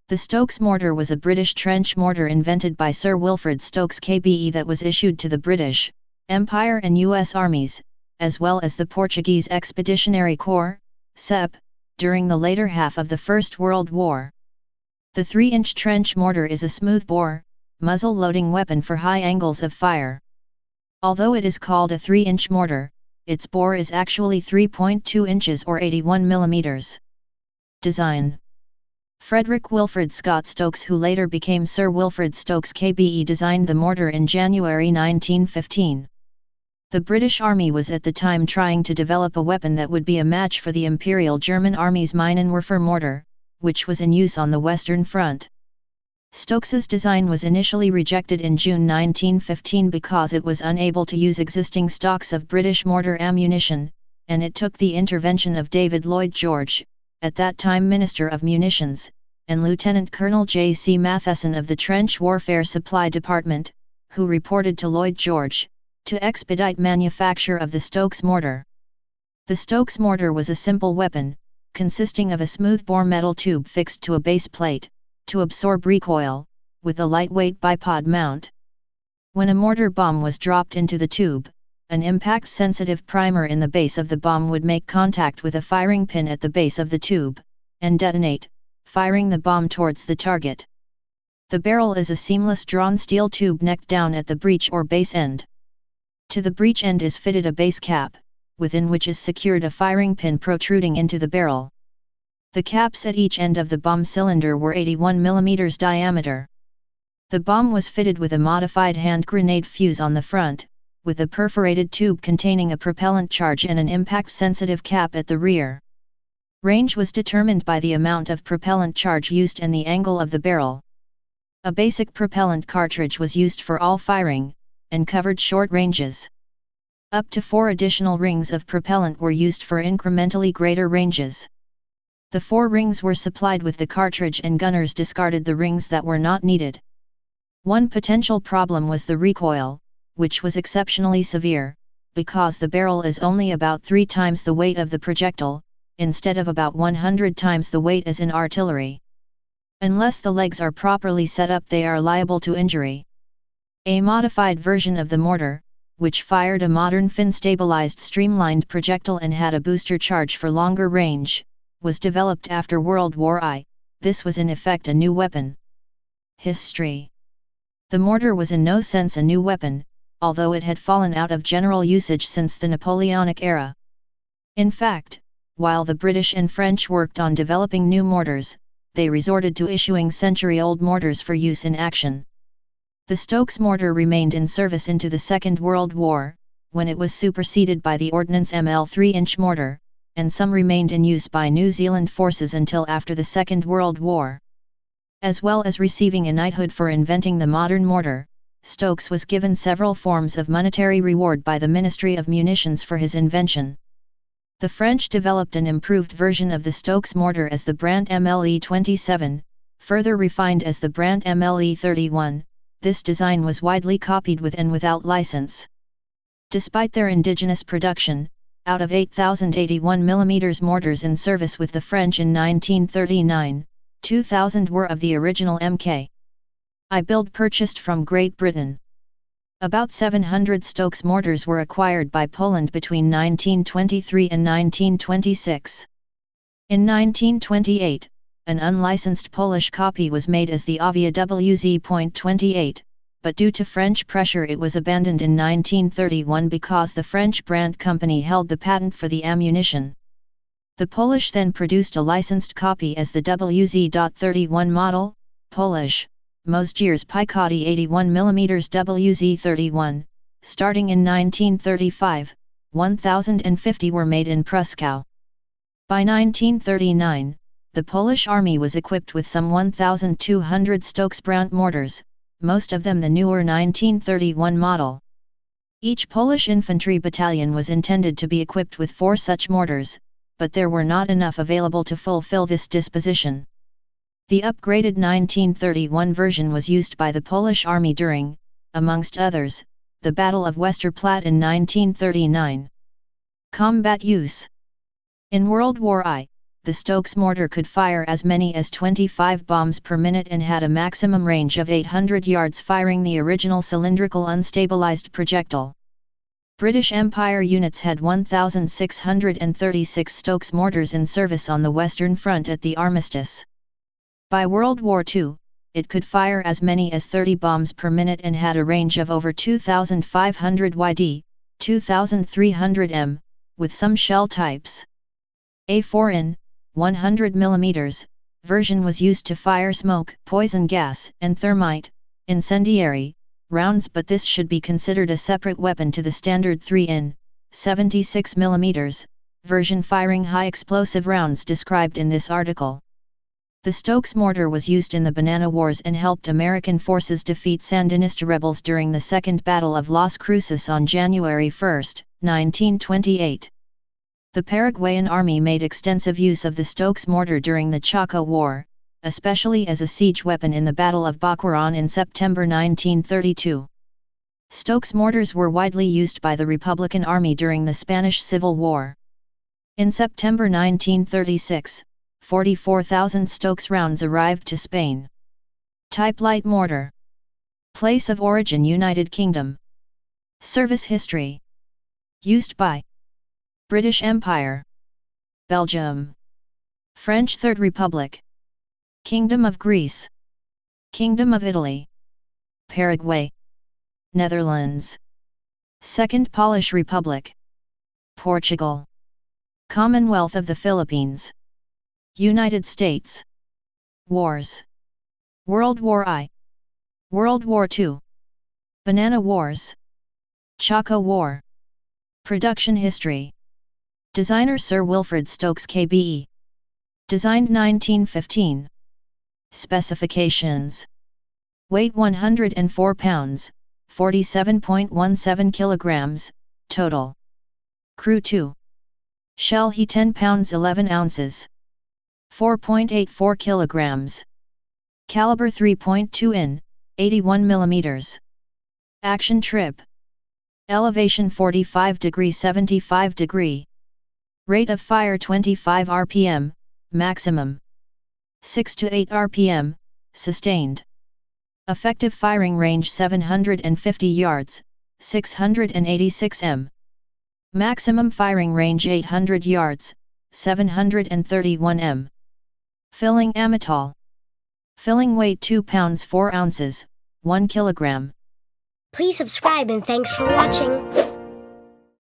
The Stokes mortar was a British trench mortar invented by Sir Wilfrid Stokes KBE that was issued to the British Empire and U.S. armies, as well as the Portuguese Expeditionary Corps, SEP, during the later half of the First World War. The 3-inch trench mortar is a smooth-bore, muzzle-loading weapon for high angles of fire. Although it is called a 3-inch mortar, its bore is actually 3.2 inches or 81 millimeters. Design. Frederick Wilfrid Scott Stokes, who later became Sir Wilfrid Stokes KBE, designed the mortar in January 1915. The British Army was at the time trying to develop a weapon that would be a match for the Imperial German Army's Minenwerfer mortar, which was in use on the Western Front. Stokes's design was initially rejected in June 1915 because it was unable to use existing stocks of British mortar ammunition, and it took the intervention of David Lloyd George, at that time Minister of Munitions, and Lieutenant Colonel J.C. Matheson of the Trench Warfare Supply Department, who reported to Lloyd George, to expedite manufacture of the Stokes mortar. The Stokes mortar was a simple weapon, consisting of a smooth-bore metal tube fixed to a base plate, to absorb recoil, with a lightweight bipod mount. When a mortar bomb was dropped into the tube, an impact-sensitive primer in the base of the bomb would make contact with a firing pin at the base of the tube, and detonate, firing the bomb towards the target. The barrel is a seamless drawn steel tube necked down at the breech or base end. To the breech end is fitted a base cap, within which is secured a firing pin protruding into the barrel. The caps at each end of the bomb cylinder were 81 mm diameter. The bomb was fitted with a modified hand grenade fuse on the front, with a perforated tube containing a propellant charge and an impact-sensitive cap at the rear. Range was determined by the amount of propellant charge used and the angle of the barrel. A basic propellant cartridge was used for all firing, and covered short ranges. Up to 4 additional rings of propellant were used for incrementally greater ranges. The 4 rings were supplied with the cartridge and gunners discarded the rings that were not needed. One potential problem was the recoil, which was exceptionally severe, because the barrel is only about 3 times the weight of the projectile, instead of about 100 times the weight as in artillery. Unless the legs are properly set up, they are liable to injury. A modified version of the mortar, which fired a modern fin-stabilized streamlined projectile and had a booster charge for longer range, was developed after World War I. This was in effect a new weapon. History. The mortar was in no sense a new weapon, although it had fallen out of general usage since the Napoleonic era. In fact, while the British and French worked on developing new mortars, they resorted to issuing century-old mortars for use in action. The Stokes mortar remained in service into the Second World War, when it was superseded by the Ordnance ML 3-inch mortar, and some remained in use by New Zealand forces until after the Second World War. As well as receiving a knighthood for inventing the modern mortar, Stokes was given several forms of monetary reward by the Ministry of Munitions for his invention. The French developed an improved version of the Stokes mortar as the Brandt MLE-27, further refined as the Brandt MLE-31. This design was widely copied with and without license. Despite their indigenous production, out of 8,081 mm mortars in service with the French in 1939, 2,000 were of the original Mk.I build purchased from Great Britain. About 700 Stokes mortars were acquired by Poland between 1923 and 1926. In 1928, an unlicensed Polish copy was made as the Avia WZ.28, but due to French pressure it was abandoned in 1931 because the French Brandt Company held the patent for the ammunition. The Polish then produced a licensed copy as the WZ.31 model, Polish, Mozgier's Picotti 81 mm WZ31, starting in 1935, 1,050 were made in Pruskow. By 1939, the Polish army was equipped with some 1,200 Stokes Brandt mortars, most of them the newer 1931 model. Each Polish infantry battalion was intended to be equipped with 4 such mortars, but there were not enough available to fulfill this disposition. The upgraded 1931 version was used by the Polish army during, amongst others, the Battle of Westerplatte in 1939. Combat use. In World War I, the Stokes mortar could fire as many as 25 bombs per minute and had a maximum range of 800 yards, firing the original cylindrical unstabilized projectile. British Empire units had 1,636 Stokes mortars in service on the Western Front at the armistice. By World War II, it could fire as many as 30 bombs per minute and had a range of over 2,500 yd, 2,300 m, with some shell types. A 4 100 mm version was used to fire smoke, poison gas, and thermite, incendiary, rounds, but this should be considered a separate weapon to the standard 3 76 mm version firing high explosive rounds described in this article. The Stokes mortar was used in the Banana Wars and helped American forces defeat Sandinista rebels during the Second Battle of Las Cruces on January 1, 1928. The Paraguayan army made extensive use of the Stokes mortar during the Chaco War, especially as a siege weapon in the Battle of Boquerón in September 1932. Stokes mortars were widely used by the Republican Army during the Spanish Civil War. In September 1936, 44,000 Stokes rounds arrived to Spain. Type light mortar. Place of origin United Kingdom. Service history. Used by British Empire, Belgium, French Third Republic, Kingdom of Greece, Kingdom of Italy, Paraguay, Netherlands, Second Polish Republic, Portugal, Commonwealth of the Philippines, United States. Wars. World War I, World War II, Banana Wars, Chaco War. Production history. Designer Sir Wilfrid Stokes KBE. Designed 1915. Specifications. Weight 104 pounds, 47.17 kilograms, total. Crew 2. Shell he 10 pounds 11 ounces. 4.84 kilograms. Caliber 3.2 in, 81 millimeters. Action trip. Elevation 45 degree 75 degree. Rate of fire 25 rpm, maximum. 6 to 8 rpm, sustained. Effective firing range 750 yards, 686 m. Maximum firing range 800 yards, 731 m. Filling Amitol. Filling weight 2 pounds 4 ounces, 1 kilogram. Please subscribe and thanks for watching.